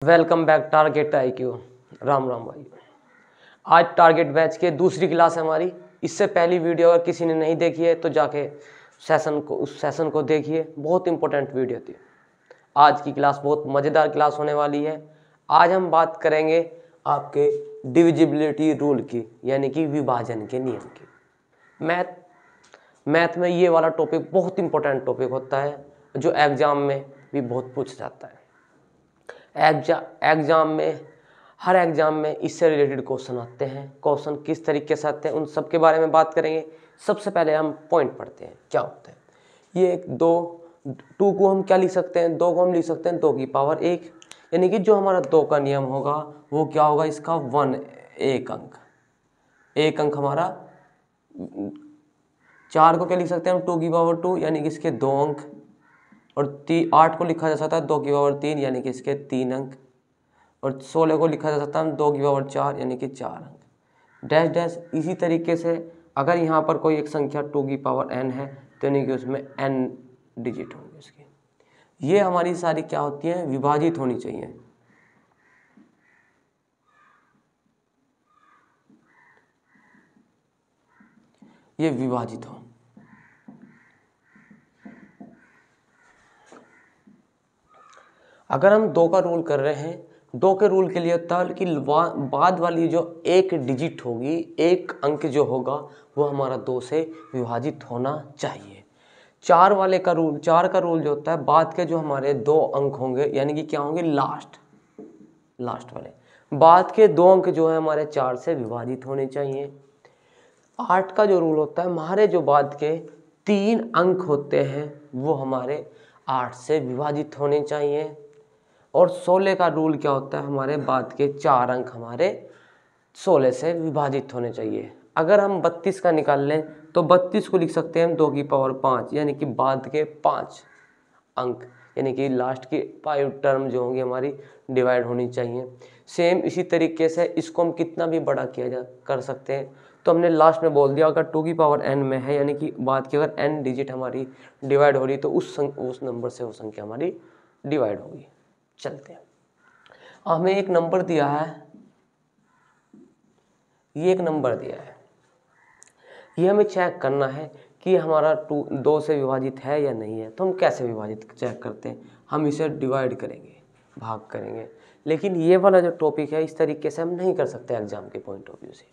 Welcome back target IQ। Ram Ram भाई। आज target batch के दूसरी क्लास है हमारी। इससे पहली वीडियो अगर किसी ने नहीं देखी है तो जाके उस सेशन को देखिए, बहुत इंपॉर्टेंट वीडियो थी। आज की क्लास बहुत मज़ेदार क्लास होने वाली है। आज हम बात करेंगे आपके डिविजिबिलिटी रूल की, यानी कि विभाजन के नियम की। मैथ में ये वाला टॉपिक बहुत इंपॉर्टेंट टॉपिक होता है, जो एग्ज़ाम में भी बहुत पूछ जाता है। हर एग्ज़ाम में इससे रिलेटेड क्वेश्चन आते हैं। क्वेश्चन किस तरीके से आते हैं उन सब के बारे में बात करेंगे। सबसे पहले हम पॉइंट पढ़ते हैं क्या होता है। ये टू को हम क्या लिख सकते हैं, 2 को हम लिख सकते हैं 2 की पावर 1, यानी कि जो हमारा 2 का नियम होगा वो क्या होगा, इसका 1 एक अंक हमारा। 4 को क्या लिख सकते हैं हम 2 की पावर 2, यानी कि इसके 2 अंक। और 8 को लिखा जा सकता है 2 की पावर 3, यानी कि इसके 3 अंक। और 16 को लिखा जा सकता है 2 की पावर 4, यानी कि 4 अंक। डैश डैश इसी तरीके से अगर यहाँ पर कोई एक संख्या 2 की पावर n है तो यानी कि उसमें n डिजिट होंगे उसके। ये हमारी सारी क्या होती हैं, विभाजित होनी चाहिए। ये विभाजित हो। अगर हम 2 का रूल कर रहे हैं, 2 के रूल के लिए होता है कि बाद वाली जो एक डिजिट होगी, एक अंक जो होगा वो हमारा 2 से विभाजित होना चाहिए। 4 का रूल जो होता है, बाद के जो हमारे 2 अंक होंगे, यानी कि क्या होंगे, लास्ट वाले बाद के 2 अंक जो है हमारे 4 से विभाजित होने चाहिए। 8 का जो रूल होता है, हमारे जो बाद के 3 अंक होते हैं वो हमारे 8 से विभाजित होने चाहिए। और 16 का रूल क्या होता है, हमारे बाद के 4 अंक हमारे 16 से विभाजित होने चाहिए। अगर हम 32 का निकाल लें तो 32 को लिख सकते हैं हम 2 की पावर 5, यानी कि बाद के 5 अंक, यानी कि लास्ट की 5 टर्म जो होंगी हमारी डिवाइड होनी चाहिए। सेम इसी तरीके से इसको हम कितना भी बड़ा कर सकते हैं। तो हमने लास्ट में बोल दिया अगर 2 की पावर n में है, यानी कि बाद की अगर n डिजिट हमारी डिवाइड हो रही तो उस नंबर से वो संख्या हमारी डिवाइड होगी। चलते हैं, हमें एक नंबर दिया है, ये एक नंबर दिया है, ये हमें चेक करना है कि हमारा 2 से विभाजित है या नहीं है। तो हम कैसे विभाजित चेक करते हैं, हम इसे डिवाइड करेंगे, भाग करेंगे। लेकिन ये वाला जो टॉपिक है इस तरीके से हम नहीं कर सकते एग्जाम के पॉइंट ऑफ व्यू से।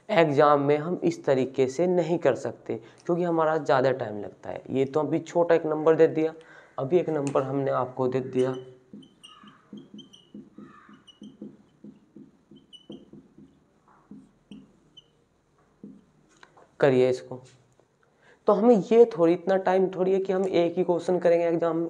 एग्जाम में हम इस तरीके से नहीं कर सकते क्योंकि हमारा ज़्यादा टाइम लगता है। ये तो अभी छोटा एक नंबर दे दिया, अभी एक नंबर हमने आपको दे दिया, करिए इसको। तो हमें ये इतना टाइम थोड़ी है कि हम एक ही क्वेश्चन करेंगे एग्जाम में।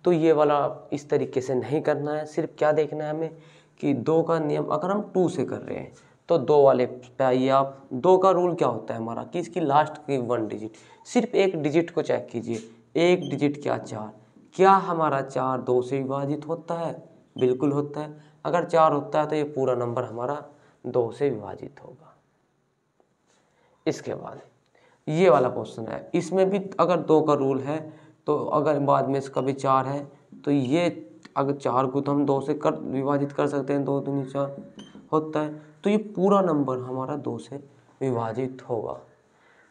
तो ये वाला इस तरीके से नहीं करना है। सिर्फ क्या देखना है हमें कि 2 का नियम अगर हम 2 से कर रहे हैं तो 2 वाले पे आइए आप। 2 का रूल क्या होता है हमारा कि इसकी लास्ट की 1 डिजिट, सिर्फ एक डिजिट को चेक कीजिए। एक डिजिट क्या, 4। क्या हमारा 4 2 से विभाजित होता है? बिल्कुल होता है। अगर 4 होता है तो ये पूरा नंबर हमारा 2 से विभाजित होगा। इसके बाद ये वाला क्वेश्चन है, इसमें भी अगर 2 का रूल है तो अगर बाद में इसका भी 4 है तो ये अगर 4 को तो हम 2 से विभाजित कर सकते हैं, 2 दूनी 4 होता है, तो ये पूरा नंबर हमारा 2 से विभाजित होगा।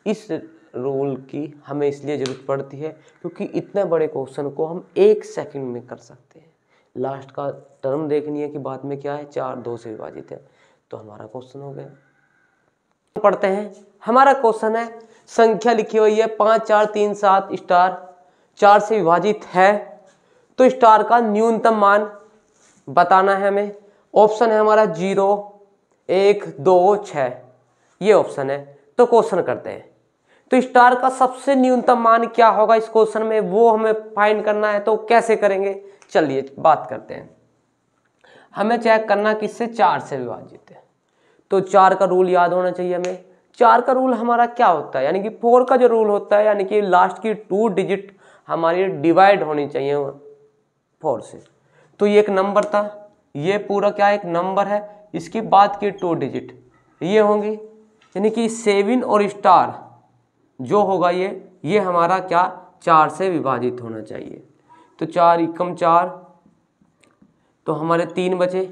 इस रूल की हमें इसलिए ज़रूरत पड़ती है क्योंकि इतने बड़े क्वेश्चन को हम 1 सेकंड में कर सकते हैं। लास्ट का टर्म देखनी है कि बाद में क्या है, 4 2 से विभाजित है, तो हमारा क्वेश्चन हो गया। पढ़ते हैं, हमारा क्वेश्चन है, संख्या लिखी हुई है 5 4 3 7 स्टार 4 से विभाजित है, तो स्टार का न्यूनतम मान बताना है हमें। ऑप्शन है हमारा 0 1 2 6, ये ऑप्शन है। तो क्वेश्चन करते हैं, तो स्टार का सबसे न्यूनतम मान क्या होगा इस क्वेश्चन में, वो हमें फाइंड करना है। तो कैसे करेंगे, चलिए बात करते हैं। हमें चेक करना किससे, 4 से विभाजित है, तो 4 का रूल याद होना चाहिए हमें। 4 का रूल हमारा क्या होता है, यानी कि 4 का जो रूल होता है, यानी कि लास्ट की 2 डिजिट हमारी डिवाइड होनी चाहिए 4 से। तो ये एक नंबर था, ये पूरा क्या एक नंबर है, इसकी बाद की 2 डिजिट ये होंगी, यानी कि 7 और स्टार जो होगा ये हमारा क्या 4 से विभाजित होना चाहिए। तो 4 एकम 4 तो हमारे 3 बचे।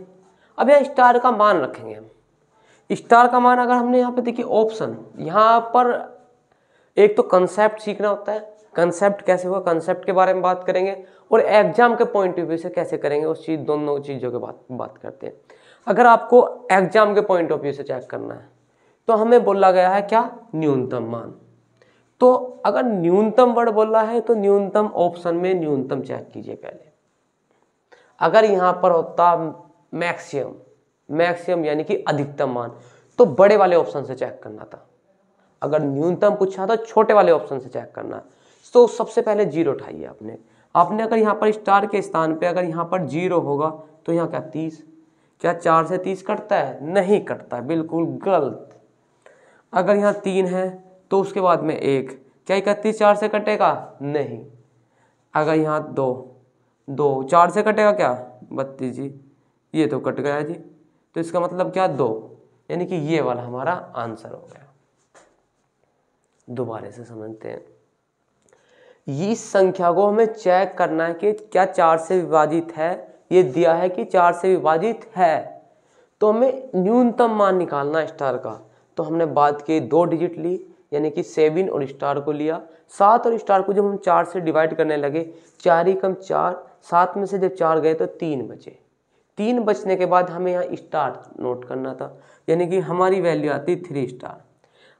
अब यहाँ स्टार का मान रखेंगे हम। स्टार का मान अगर हमने यहाँ पे देखिए ऑप्शन, यहाँ पर एक तो कंसेप्ट सीखना होता है, कंसेप्ट कैसे हुआ, कंसेप्ट के बारे में बात करेंगे, और एग्जाम के पॉइंट ऑफ व्यू से कैसे करेंगे उस चीज, दोनों चीज़ों के बात करते हैं। अगर आपको एग्जाम के पॉइंट ऑफ व्यू से चेक करना है तो हमें बोला गया है क्या, न्यूनतम मान। तो अगर न्यूनतम वर्ड बोला है तो न्यूनतम ऑप्शन में न्यूनतम चेक कीजिए पहले। अगर यहाँ पर होता मैक्सिमम, मैक्सिमम यानी कि अधिकतम मान, तो बड़े वाले ऑप्शन से चेक करना था। अगर न्यूनतम पूछा तो छोटे वाले ऑप्शन से चेक करना। तो सबसे पहले 0 उठाइए आपने अगर यहाँ पर स्टार के स्थान पे अगर यहाँ पर 0 होगा तो यहाँ क्या 30, क्या 4 से 30 कटता है, नहीं कटता है, बिल्कुल गलत। अगर यहाँ 3 है तो उसके बाद में 1, क्या 31 4 से कटेगा, नहीं। अगर यहाँ 2 4 से कटेगा क्या, 32 जी, ये तो कट गया जी, तो इसका मतलब क्या 2, यानी कि ये वाला हमारा आंसर हो गया। दोबारा से समझते हैं, इस संख्या को हमें चेक करना है कि क्या 4 से विभाजित है, ये दिया है कि 4 से विभाजित है, तो हमें न्यूनतम मान निकालना है स्टार का। तो हमने बात की 2 डिजिट ली, यानी कि 7 और स्टार को लिया। 7 और स्टार को जब हम 4 से डिवाइड करने लगे, 4 ही कम 4, 7 में से जब 4 गए तो 3 बचे। 3 बचने के बाद हमें यहाँ स्टार नोट करना था, यानी कि हमारी वैल्यू आती 3 स्टार।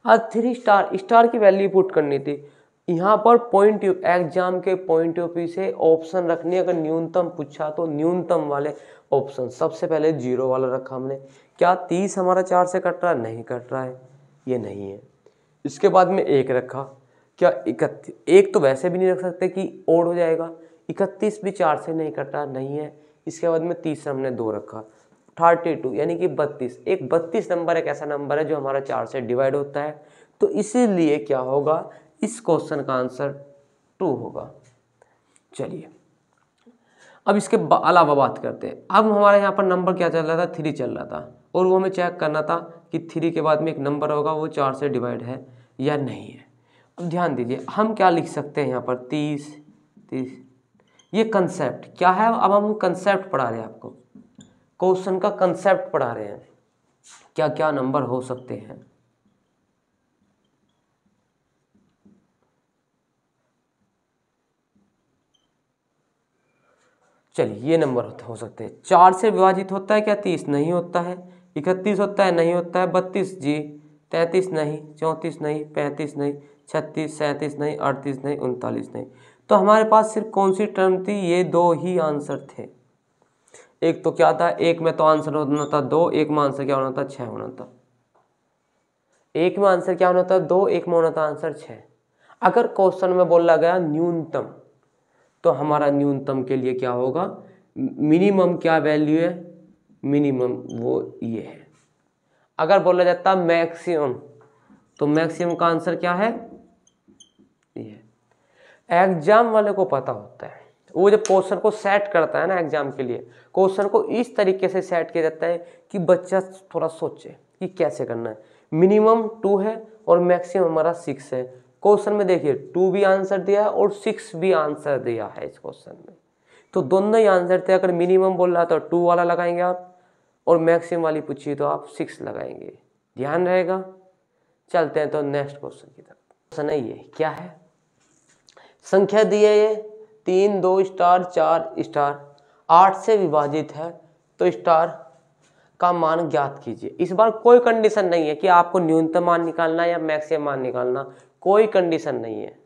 अब 3 स्टार की वैल्यू पुट करनी थी। यहाँ पर पॉइंट एग्जाम के पॉइंट ऑफ व्यू से ऑप्शन रखनी, अगर न्यूनतम पूछा तो न्यूनतम वाले ऑप्शन। सबसे पहले 0 वाला रखा हमने, क्या 30 हमारा 4 से कट रहा है, नहीं कट रहा है, ये नहीं है। इसके बाद में 1 रखा, क्या 31, 1 तो वैसे भी नहीं रख सकते कि ओड हो जाएगा, 31 भी 4 से नहीं कट रहा, नहीं है। इसके बाद में तीसरा हमने 2 रखा, 32 यानी कि 32। एक 32 नंबर एक ऐसा नंबर है जो हमारा 4 से डिवाइड होता है, तो इसीलिए क्या होगा, इस क्वेश्चन का आंसर 2 होगा। चलिए अब इसके अलावा बात करते हैं। अब हमारे यहाँ पर नंबर क्या चल रहा था, 3 चल रहा था, और वो हमें चेक करना था कि 3 के बाद में एक नंबर होगा वो 4 से डिवाइड है या नहीं है। अब ध्यान दीजिए, हम क्या लिख सकते हैं यहाँ पर 30, ये कंसेप्ट क्या है। अब हम कंसेप्ट पढ़ा रहे हैं आपको, क्वेश्चन का कंसेप्ट पढ़ा रहे हैं, क्या क्या नंबर हो सकते हैं। चलिए ये नंबर हो सकते हैं। 4 से विभाजित होता है क्या, 30 नहीं होता है, 31 होता है नहीं होता है, 32 जी, 33 नहीं, 34 नहीं, 35 नहीं, 36 37 नहीं, 38 नहीं, 39 नहीं। तो हमारे पास सिर्फ कौन सी टर्म थी, ये 2 ही आंसर थे। एक तो क्या था, एक में तो आंसर होना था 2, एक में आंसर क्या होना था, 6 होना था। एक में आंसर क्या होना था 2, एक में होना था आंसर 6। अगर क्वेश्चन में बोला गया न्यूनतम, तो हमारा न्यूनतम के लिए क्या होगा, मिनिमम क्या वैल्यू है, मिनिमम वो ये है। अगर बोला जाता मैक्सिमम, तो मैक्सिमम का आंसर क्या है, ये। एग्जाम वाले को पता होता है, वो जब क्वेश्चन को सेट करता है ना एग्जाम के लिए, क्वेश्चन को इस तरीके से सेट किया जाता है कि बच्चा थोड़ा सोचे कि कैसे करना है। मिनिमम 2 है और मैक्सिमम हमारा 6 है। क्वेश्चन में देखिए 2 भी आंसर दिया है और 6 भी आंसर दिया है इस क्वेश्चन में, तो दोनों ही आंसर थे। अगर मिनिमम बोल रहा तो 2 वाला लगाएंगे आप, और मैक्सिमम वाली पूछिए तो आप 6 लगाएंगे, ध्यान रहेगा। चलते हैं तो नेक्स्ट क्वेश्चन की तरफ। क्वेश्चन है ये, क्या है, संख्या दी है ये 3 2 स्टार 4 स्टार 8 से विभाजित है, तो स्टार का मान ज्ञात कीजिए। इस बार कोई कंडीशन नहीं है कि आपको न्यूनतम मान निकालना है या मैक्सिमम मान निकालना, कोई कंडीशन नहीं है।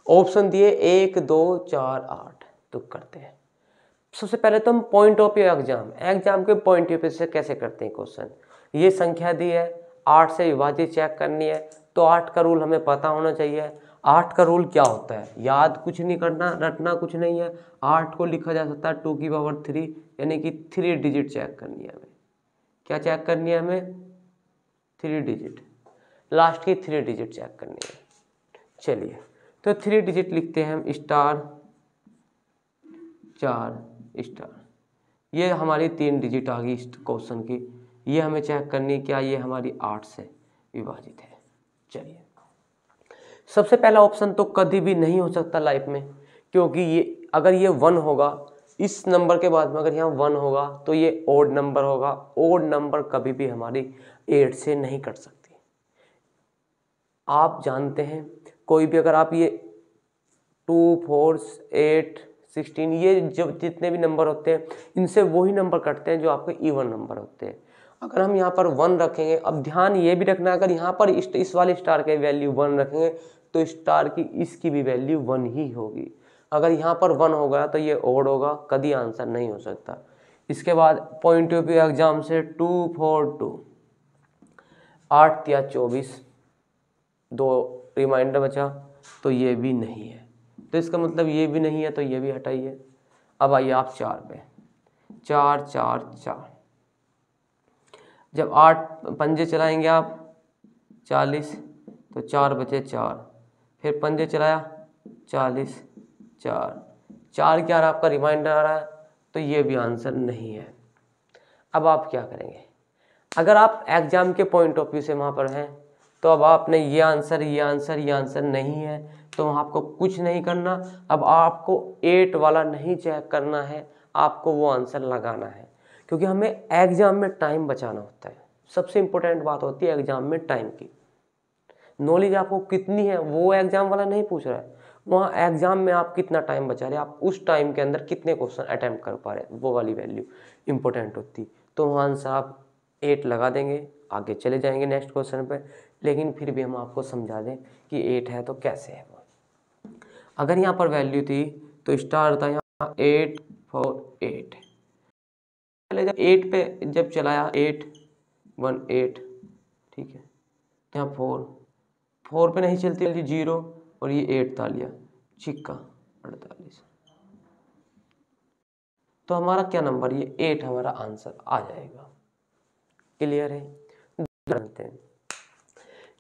ऑप्शन दिए 1 2 4 8, तो करते हैं। सबसे पहले तो हम पॉइंट ऑफ व्यू एग्जाम के पॉइंट ऑफ व्यू से कैसे करते हैं क्वेश्चन। ये संख्या दी है, 8 से विभाजित चेक करनी है, तो 8 का रूल हमें पता होना चाहिए। 8 का रूल क्या होता है, याद कुछ नहीं करना, रटना कुछ नहीं है। 8 को लिखा जा सकता है 2 की पावर 3, यानी कि 3 डिजिट चेक करनी है हमें। क्या चेक करनी है हमें, 3 डिजिट, लास्ट की 3 डिजिट चेक करनी है। चलिए तो 3 डिजिट लिखते हैं हम, स्टार 4 स्टार, ये हमारी 3 डिजिट आ गई इस क्वेश्चन की। ये हमें चेक करनी है, क्या ये हमारी 8 से विभाजित है। चलिए सबसे पहला ऑप्शन तो कभी भी नहीं हो सकता लाइफ में, क्योंकि ये अगर ये 1 होगा इस नंबर के बाद में अगर यहाँ 1 होगा तो ये ओड नंबर होगा। ओड नंबर कभी भी हमारी 8 से नहीं कट सकती। आप जानते हैं कोई भी अगर आप ये 2, 4, 8, 16 ये जो जितने भी नंबर होते हैं इनसे वही नंबर कटते हैं जो आपके इवन नंबर होते हैं। अगर हम यहाँ पर 1 रखेंगे, अब ध्यान ये भी रखना है अगर यहाँ पर इस वाले स्टार के वैल्यू 1 रखेंगे तो स्टार की इसकी भी वैल्यू 1 ही होगी। अगर यहाँ पर 1 हो गया तो ये ओड होगा, कभी आंसर नहीं हो सकता। इसके बाद पॉइंट ऑफ व्यू एग्जाम से 2, 4, 2 8 या 24 2 रिमाइंडर बचा तो ये भी नहीं है, तो इसका मतलब ये भी नहीं है तो ये भी हटाइए। अब आइए आप 4 पे, 4 4 4 जब 8 पंजे चलाएंगे आप 40 तो 4 बचे 4, फिर पंजे चलाया 40 4 4 क्या आपका रिमाइंडर आ रहा है तो ये भी आंसर नहीं है। अब आप क्या करेंगे, अगर आप एग्जाम के पॉइंट ऑफ व्यू से वहाँ पर हैं तो अब आपने ये आंसर नहीं है तो आपको कुछ नहीं करना। अब आपको 8 वाला नहीं चेक करना है, आपको वो आंसर लगाना है, क्योंकि हमें एग्जाम में टाइम बचाना होता है। सबसे इम्पोर्टेंट बात होती है एग्जाम में टाइम की। नॉलेज आपको कितनी है वो एग्जाम वाला नहीं पूछ रहा है, वहाँ एग्जाम में आप कितना टाइम बचा रहे हैं, आप उस टाइम के अंदर कितने क्वेश्चन अटेम्प्ट कर पा रहे हैं, वो वाली वैल्यू इंपॉर्टेंट होती। तो वहाँ आंसर आप 8 लगा देंगे, आगे चले जाएंगे नेक्स्ट क्वेश्चन पे। लेकिन फिर भी हम आपको समझा दें कि 8 है तो कैसे है वो। अगर यहाँ पर वैल्यू थी तो स्टार था यहाँ 8 4 8, पहले जब 8 पे जब चलाया 8 1 8, ठीक है, यहाँ 4 पे नहीं चलती जल्दी 0 और ये 8 था लिया, छिक्का 48, तो हमारा क्या नंबर ये 8 हमारा आंसर आ जाएगा। क्लियर है। जानते हैं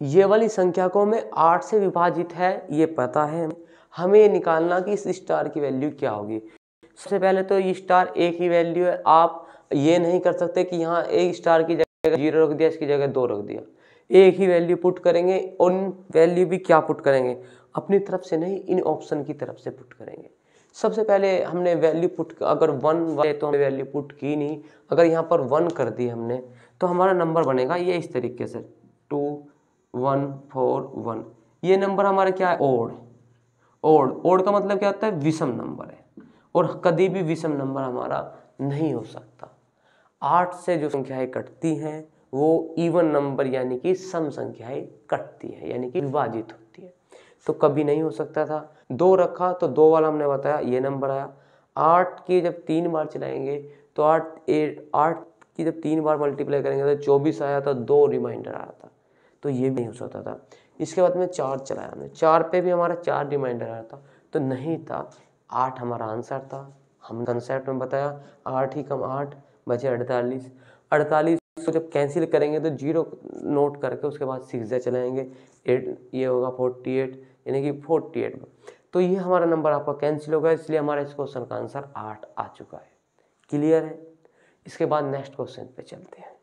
ये वाली संख्या को हमें 8 से विभाजित है ये पता है, हमें ये निकालना कि इस स्टार की वैल्यू क्या होगी। सबसे पहले तो ये स्टार एक ही वैल्यू है, आप ये नहीं कर सकते कि यहाँ एक स्टार की जगह 0 रख दिया, इसकी जगह 2 रख दिया। एक ही वैल्यू पुट करेंगे, उन वैल्यू भी क्या पुट करेंगे, अपनी तरफ से नहीं इन ऑप्शन की तरफ से पुट करेंगे। सबसे पहले हमने वैल्यू पुट, अगर 1 वाले तो हमने वैल्यू पुट की नहीं, अगर यहाँ पर 1 कर दी हमने तो हमारा नंबर बनेगा ये इस तरीके से 2 1 4 1। ये नंबर हमारा क्या है ओड। ओड का मतलब क्या होता है विषम नंबर है, और कभी भी विषम नंबर हमारा नहीं हो सकता। 8 से जो संख्याएं कटती हैं वो इवन नंबर यानी कि सम संख्याएं कटती है, यानी कि विभाजित होती है, तो कभी नहीं हो सकता था। 2 रखा तो 2 वाला हमने बताया ये नंबर आया। 8 की जब 3 बार चलाएंगे तो 8 की जब 3 बार मल्टीप्लाई करेंगे तो 24 आया था, 2 रिमाइंडर आया था, तो ये भी नहीं हो सकता था। इसके बाद में 4 चलाया हमने, 4 पे भी हमारा 4 रिमाइंडर आया था, तो नहीं था। 8 हमारा आंसर था, हम कंसेप्ट में बताया 8 ही कम 8 बचे 48। 48 को जब कैंसिल करेंगे तो 0 नोट करके उसके बाद 6 चलाएंगे 8, ये होगा 48 यानी कि 48। तो ये हमारा नंबर आपका कैंसिल होगा, इसलिए हमारा इस क्वेश्चन का आंसर 8 आ चुका है। क्लियर है। इसके बाद नेक्स्ट क्वेश्चन पे चलते हैं।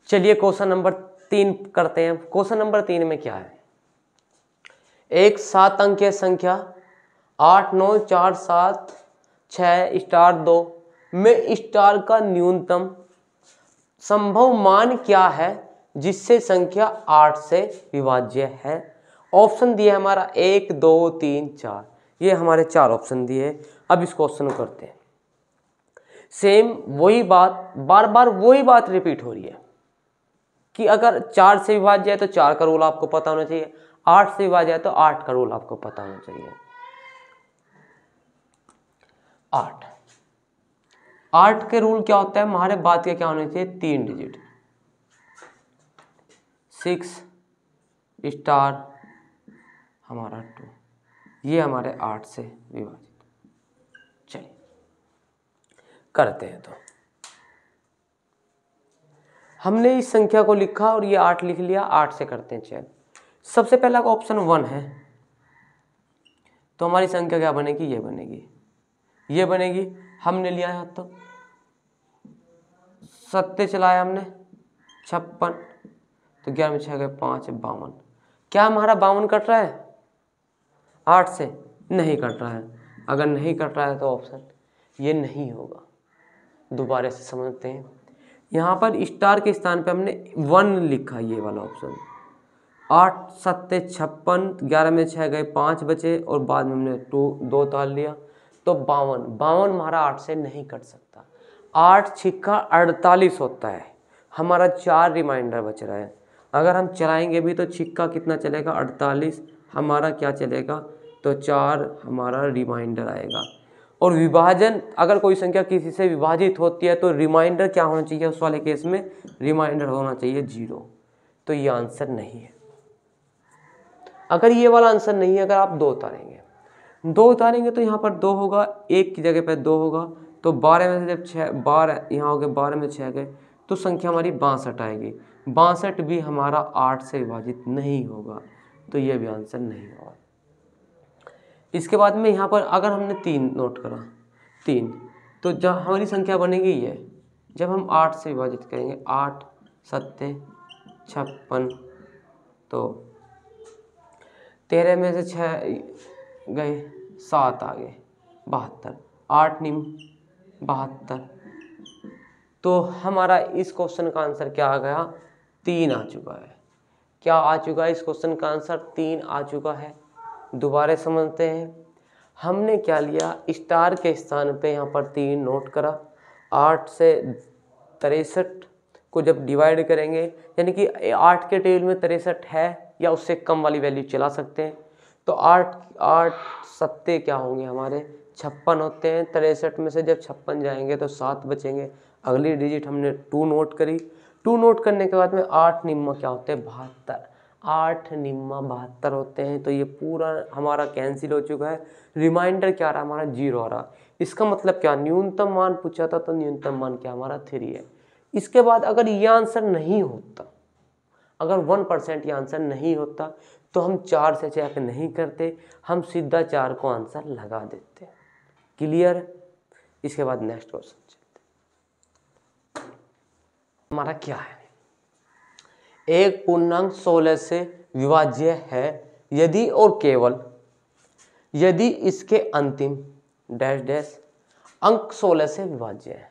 चलिए क्वेश्चन नंबर 3 करते हैं। क्वेश्चन नंबर 3 में क्या है, एक 7 अंकीय संख्या 8 9 4 7 6 स्टार 2 में स्टार का न्यूनतम संभव मान क्या है जिससे संख्या 8 से विभाज्य है। ऑप्शन दिया हमारा 1 2 3 4, ये हमारे 4 ऑप्शन दिए। अब इस क्वेश्चन को करते हैं। सेम वही बात, बार बार वही बात रिपीट हो रही है कि अगर 4 से विभाज्य है तो 4 का रूल आपको पता होना चाहिए, 8 से विभाज्य है तो 8 का रूल आपको पता होना चाहिए। 8 के रूल क्या होता है, हमारे बाद के क्या होने चाहिए 3 डिजिट, 6 स्टार हमारा 2, ये हमारे 8 से विभाजित। चलिए करते हैं। तो हमने इस संख्या को लिखा और ये 8 लिख लिया, 8 से करते हैं चेक। सबसे पहला का ऑप्शन 1 है, तो हमारी संख्या क्या बनेगी, ये बनेगी, ये बनेगी। हमने लिया है तो 7 चलाया हमने 56, तो 11 में 6 गए 5 52। क्या हमारा 52 कट रहा है 8 से, नहीं कट रहा है। अगर नहीं कट रहा है तो ऑप्शन ये नहीं होगा। दोबारा से समझते हैं, यहाँ पर स्टार के स्थान पे हमने 1 लिखा, ये वाला ऑप्शन। 8 सत्ते 56, 11 में 6 गए 5 बचे और बाद में हमने 2 ताल लिया तो 52 हमारा 8 से नहीं कट सकता। 8 छिक्का 48 होता है, हमारा 4 रिमाइंडर बच रहा है। अगर हम चलाएंगे भी तो छिक्का कितना चलेगा 48, हमारा क्या चलेगा तो 4 हमारा रिमाइंडर आएगा। और विभाजन, अगर कोई संख्या किसी से विभाजित होती है तो रिमाइंडर क्या होना चाहिए, उस वाले केस में रिमाइंडर होना चाहिए 0। तो ये आंसर नहीं है। अगर ये वाला आंसर नहीं है, अगर आप 2 उतारेंगे तो यहाँ पर 2 होगा, 1 की जगह पर 2 होगा, तो 12 में से जब 6 12 यहाँ हो गए, 12 में 6 गए तो संख्या हमारी 62 आएगी। 62 भी हमारा 8 से विभाजित नहीं होगा, तो ये भी आंसर नहीं होगा। इसके बाद में यहाँ पर अगर हमने 3 नोट करा, 3, तो जब हमारी संख्या बनेगी ये, जब हम 8 से विभाजित करेंगे, 8 सत्ते 56, तो 13 में से 6 गए 7 आ गए 72, 8 निम 72। तो हमारा इस क्वेश्चन का आंसर क्या आ गया, 3 आ चुका है। क्या आ चुका है, इस क्वेश्चन का आंसर 3 आ चुका है। दोबारा समझते हैं, हमने क्या लिया, स्टार के स्थान पे यहाँ पर 3 नोट करा। 8 से 63 को जब डिवाइड करेंगे, यानी कि 8 के टेबल में 63 है या उससे कम वाली वैल्यू चला सकते हैं, तो 8 सत्ते क्या होंगे हमारे 56 होते हैं। 63 में से जब 56 जाएंगे तो 7 बचेंगे। अगली डिजिट हमने 2 नोट करी। 2 नोट करने के बाद में 8 निम्मा क्या होते हैं 72, 8 निम्मा 72 होते हैं। तो ये पूरा हमारा कैंसिल हो चुका है। रिमाइंडर क्या रहा हमारा 0 आ रहा। इसका मतलब क्या, न्यूनतम मान पूछा था तो न्यूनतम मान क्या हमारा 3 है। इसके बाद अगर ये आंसर नहीं होता, अगर 1% ये आंसर नहीं होता तो हम 4 से चेक नहीं करते, हम सीधा 4 को आंसर लगा देते। क्लियर। इसके बाद नेक्स्ट क्वेश्चन चलते। हमारा क्या है, एक पूर्णांक 16 से विभाज्य है यदि और केवल यदि इसके अंतिम डैश डैश अंक 16 से विभाज्य है।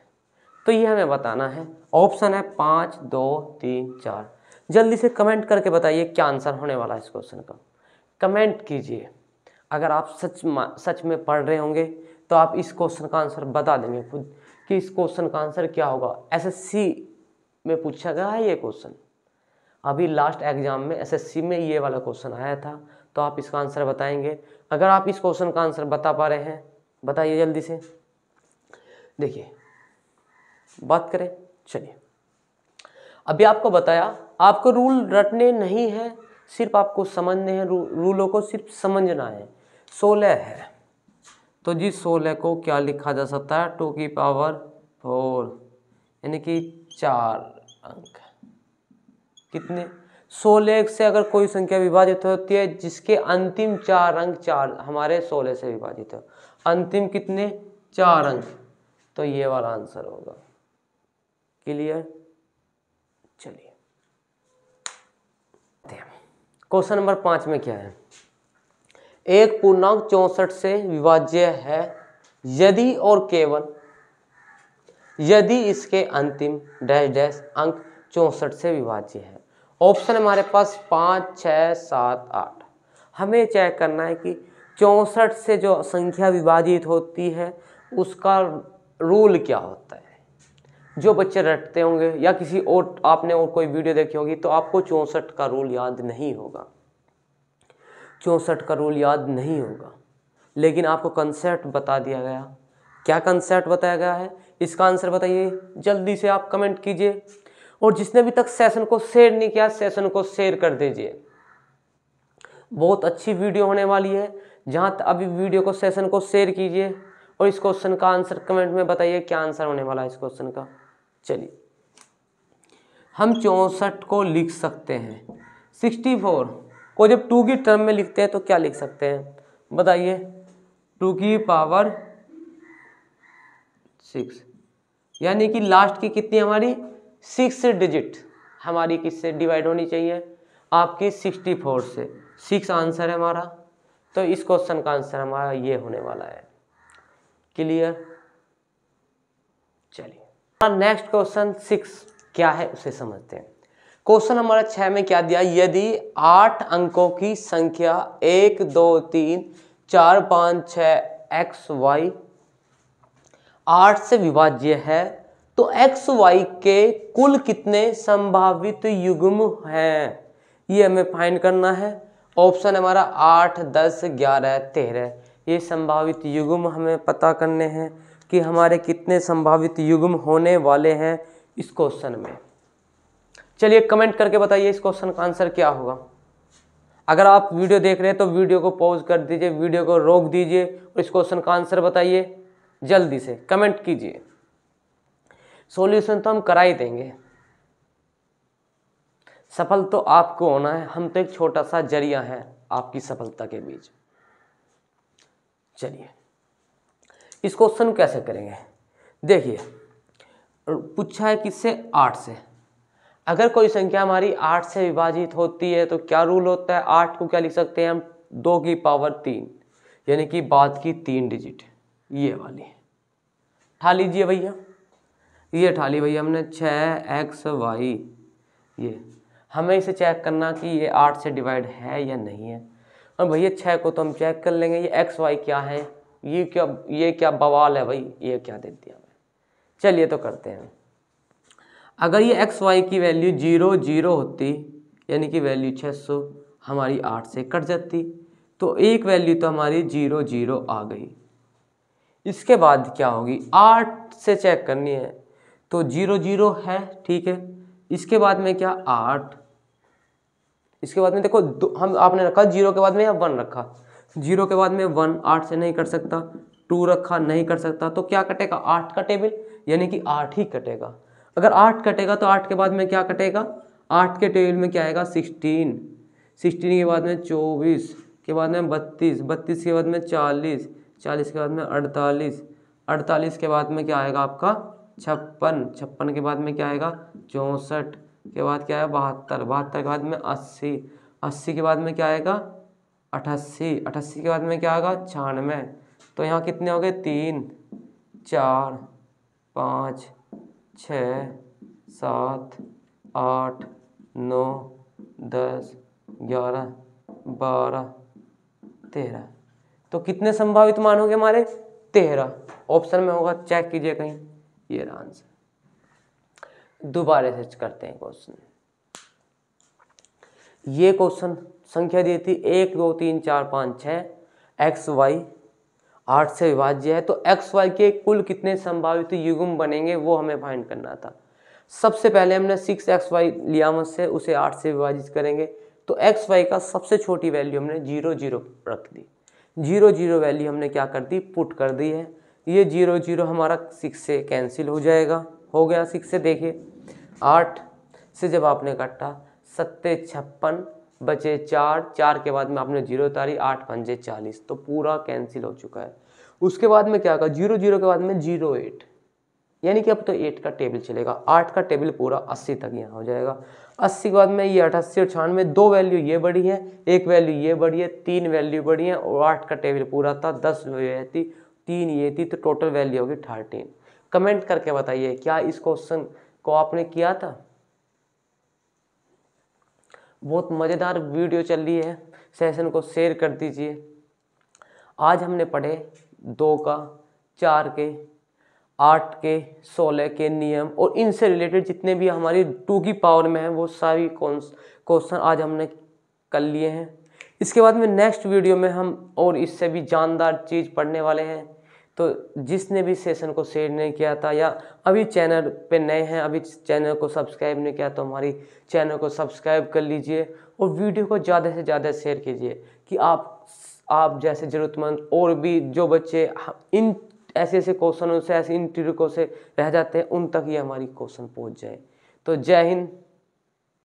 तो ये हमें बताना है। ऑप्शन है 5 2 3 4। जल्दी से कमेंट करके बताइए क्या आंसर होने वाला है इस क्वेश्चन का। कमेंट कीजिए। अगर आप सच में पढ़ रहे होंगे तो आप इस क्वेश्चन का आंसर बता देंगे खुद कि इस क्वेश्चन का आंसर क्या होगा। एसएससी में पूछा गया है ये क्वेश्चन, अभी लास्ट एग्जाम में एसएससी में ये वाला क्वेश्चन आया था, तो आप इसका आंसर बताएंगे। अगर आप इस क्वेश्चन का आंसर बता पा रहे हैं बताइए जल्दी से। देखिए बात करें, चलिए अभी आपको बताया, आपको रूल रटने नहीं है, सिर्फ आपको समझने हैं, रूलों को सिर्फ समझना है। 16 है तो जी 16 को क्या लिखा जा सकता है 2 की पावर 4, यानी कि 4 अंक। कितने, 16 से अगर कोई संख्या विभाजित होती है जिसके अंतिम 4 अंक 4 हमारे 16 से विभाजित हो, अंतिम कितने 4 अंक, तो ये वाला आंसर होगा। क्लियर। चलिए क्वेश्चन नंबर 5 में क्या है, एक पूर्णांक 64 से विभाज्य है यदि और केवल यदि इसके अंतिम डैश डैश अंक 64 से विभाज्य है। ऑप्शन हमारे पास 5 6 7 8। हमें चेक करना है कि 64 से जो संख्या विभाजित होती है उसका रूल क्या होता है। जो बच्चे रटते होंगे या किसी और आपने और कोई वीडियो देखी होगी तो आपको 64 का रूल याद नहीं होगा, 64 का रूल याद नहीं होगा, लेकिन आपको कंसेप्ट बता दिया गया। क्या कंसेप्ट बताया गया है, इसका आंसर बताइए जल्दी से, आप कमेंट कीजिए। और जिसने अभी तक सेशन को शेयर नहीं किया, सेशन को शेयर कर दीजिए। बहुत अच्छी वीडियो होने वाली है, जहाँ अभी वीडियो को सेशन को शेयर कीजिए और इस क्वेश्चन का आंसर कमेंट में बताइए क्या आंसर होने वाला है इस क्वेश्चन का। चलिए हम 64 को लिख सकते हैं, 64 को जब 2 की टर्म में लिखते हैं तो क्या लिख सकते हैं बताइए, 2 की पावर 6, यानी कि लास्ट की कितनी हमारी 6 डिजिट हमारी किससे डिवाइड होनी चाहिए, आपकी 64 से। 6 आंसर है हमारा, तो इस क्वेश्चन का आंसर हमारा ये होने वाला है। क्लियर। चलिए नेक्स्ट क्वेश्चन 6 क्या है उसे समझते हैं। क्वेश्चन नंबर 6 में क्या दिया, यदि 8 अंकों की संख्या 1 2 3 4 5 6 एक्स वाई 8 से विभाज्य है तो एक्स वाई के कुल कितने संभावित युग्म हैं, ये हमें फाइंड करना है। ऑप्शन हमारा 8 10 11 13, ये संभावित युग्म हमें पता करने हैं कि हमारे कितने संभावित युग्म होने वाले हैं इस क्वेश्चन में। चलिए कमेंट करके बताइए इस क्वेश्चन का आंसर क्या होगा। अगर आप वीडियो देख रहे हैं तो वीडियो को पॉज कर दीजिए, वीडियो को रोक दीजिए और इस क्वेश्चन का आंसर बताइए, जल्दी से कमेंट कीजिए। सॉल्यूशन तो हम करा ही देंगे, सफल तो आपको होना है, हम तो एक छोटा सा जरिया है आपकी सफलता के बीच। चलिए इस क्वेश्चन कैसे करेंगे, देखिए पूछा है किससे, 8 से। अगर कोई संख्या हमारी 8 से विभाजित होती है तो क्या रूल होता है, 8 को क्या लिख सकते हैं हम 2 की पावर 3, यानी कि बाद की 3 डिजिट, ये वाली ठा लीजिए भैया, ये ठा ली भैया हमने 6xy। ये हमें इसे चेक करना कि ये 8 से डिवाइड है या नहीं है, और भैया 6 को तो हम चेक कर लेंगे, ये xy क्या है, ये क्या बवाल है भाई, ये क्या दे दिया हमें। चलिए तो करते हैं। अगर ये xy की वैल्यू 0 0 होती, यानी कि वैल्यू 600 हमारी 8 से कट जाती, तो एक वैल्यू तो हमारी 0 0 आ गई। इसके बाद क्या होगी, 8 से चेक करनी है तो 0 0 है, ठीक है। इसके बाद में क्या 8, इसके बाद में देखो हम आपने रखा 0 के बाद में या 1 रखा, 0 के बाद में 1, 8 से नहीं कट सकता, 2 रखा नहीं कर सकता, तो क्या कटेगा 8 का टेबल, यानी कि 8 ही कटेगा। अगर 8 कटेगा तो 8 के बाद में क्या कटेगा, 8 के टेबल में क्या आएगा 16, 16 के बाद में 24 के बाद में 32, 32 के बाद में 40, 40 के बाद में 48, 48 के बाद में क्या आएगा आपका 56, 56 के बाद में क्या आएगा 64 के बाद क्या है 72, 72 के बाद में 80, 80 के बाद में क्या आएगा 88, 88 के बाद में क्या आएगा 96। तो यहाँ कितने हो गए 3 4 5 6 7 8 9 10 11 12 13, तो कितने संभावित मान हो गए हमारे 13। ऑप्शन में होगा, चेक कीजिए कहीं, ये रहा आंसर। दोबारा से करते हैं क्वेश्चन। ये क्वेश्चन संख्या दी थी 1 2 3 4 5 6 एक्स वाई 8 से विभाज्य है, तो एक्स वाई के कुल कितने संभावित युग्म बनेंगे वो हमें फाइंड करना था। सबसे पहले हमने 6xy लिया मुझसे, उसे 8 से विभाजित करेंगे, तो एक्स वाई का सबसे छोटी वैल्यू हमने 0 0 रख दी, 0 0 वैल्यू हमने क्या कर दी, पुट कर दी है। ये 0 0 हमारा 6 से कैंसिल हो जाएगा, हो गया 6 से, देखिए 8 से जब आपने काटा 7 56 बचे 4, 4 के बाद में आपने 0 उतारी, 8 5 40, तो पूरा कैंसिल हो चुका है। उसके बाद में क्या होगा, 0 0 के बाद में 0 8, यानी कि अब तो 8 का टेबल चलेगा, 8 का टेबल पूरा 80 तक यहाँ हो जाएगा। 80 के बाद में ये 88 और 96, 2 वैल्यू ये बढ़ी है, 1 वैल्यू ये बढ़ी है, 3 वैल्यू बढ़ी है, और 8 का टेबल पूरा था, 10 ये थी, 3 ये थी, तो टोटल वैल्यू होगी 13। कमेंट करके बताइए क्या इस क्वेश्चन को आपने किया था। बहुत मज़ेदार वीडियो चल रही है, सेशन को शेयर कर दीजिए। आज हमने पढ़े 2 का, 4 के, 8 के, 16 के नियम, और इनसे रिलेटेड जितने भी हमारी 2 की पावर में हैं वो सारी क्वेश्चन आज हमने कर लिए हैं। इसके बाद में नेक्स्ट वीडियो में हम और इससे भी जानदार चीज़ पढ़ने वाले हैं। तो जिसने भी सेशन को शेयर नहीं किया था या अभी चैनल पे नए हैं, अभी चैनल को सब्सक्राइब नहीं किया, तो हमारी चैनल को सब्सक्राइब कर लीजिए और वीडियो को ज़्यादा से ज़्यादा शेयर कीजिए कि आप जैसे ज़रूरतमंद और भी जो बच्चे इन ऐसे ऐसे क्वेश्चनों से, ऐसे इन ट्रिकों से रह जाते हैं, उन तक ये हमारी क्वेश्चन पहुंच जाए। तो जय हिंद।